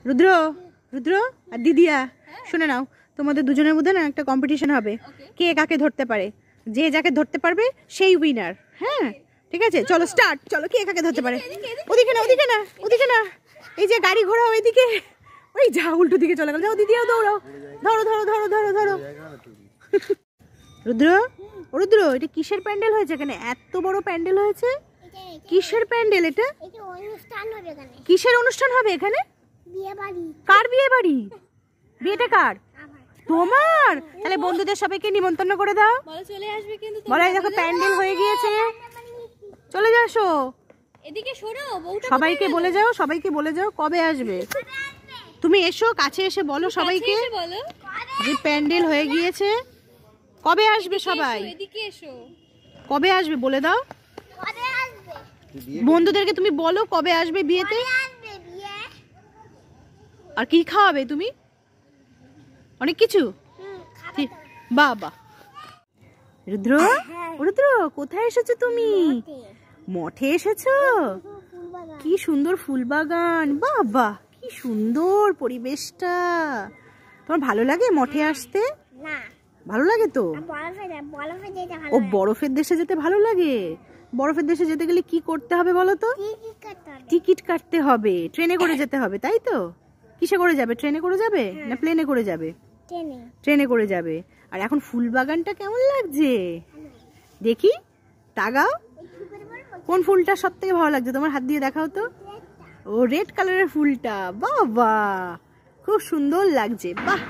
রুদ্র রুদ্র আর দিদিয়া শুনে নাও, তোমাদের দুজনের মধ্যে না একটা কম্পিটিশন হবে, কে কাকে ধরতে পারে। যে যাকে ধরতে পারবে সেই উইনার। হ্যাঁ ঠিক আছে, চলো স্টার্ট। চলো কে কাকে ধরতে পারে। ওদিকে না ওদিকে না ওদিকে না, এই যে গাড়ি ঘোড়া ওইদিকে, ওই যা উল্টো দিকে চলে গেল। যাও দিদিয়াও দৌড়াও, ধরো ধরো ধরো ধরো ধরো। রুদ্র রুদ্র, এটা কিসের প্যান্ডেল হয়েছে এখানে? এত বড় প্যান্ডেল হয়েছে, কিসের প্যান্ডেল এটা? কিসের অনুষ্ঠান হবে এখানে? কার বিয়ে বাড়ি? বিয়েটা কার? তোমার? তাহলে বন্ধুদের সবাইকে নিমন্ত্রণ করে দাও, চলে আসবে কিন্তু। বলো এই দেখো প্যান্ডেল হয়ে গিয়েছে, চলে যাসো। এদিকে সরো, বউটা সবাইকে বলে যাও, সবাইকে বলে যাও কবে আসবে। তুমি এসো কাছে এসে বলো সবাইকে যে প্যান্ডেল হয়ে গিয়েছে, কবে আসবে সবাই, এদিকে এসো, কবে আসবে বলে দাও। বন্ধুদেরকে তুমি বলো কবে আসবে বিয়েতে, আর কি খাওয়াবে তুমি? অনেক কিছু। বাবা রুদ্র রুদ্র, কোথায় এসেছো তুমি? মঠে এসেছো? কি সুন্দর ফুল বাগান, বাবা কি সুন্দর পরিবেশটা। তোমার ভালো লাগে মঠে আসতে? ভালো লাগে তো। ও বরফের দেশে যেতে ভালো লাগে। বরফের দেশে যেতে গেলে কি করতে হবে বলো তো? টিকিট কাটতে হবে, ট্রেনে করে যেতে হবে, তাই তো? কিসে করে যাবে? ট্রেনে করে যাবে না প্লেনে করে যাবে? ট্রেনে করে যাবে। আর এখন ফুল বাগানটা কেমন লাগছে দেখি, তাগাও। কোন ফুলটা সব থেকে ভালো লাগছে তোমার? হাত দিয়ে দেখাও তো। ও রেড কালারের ফুলটা, বাবা খুব সুন্দর লাগছে, বাহ।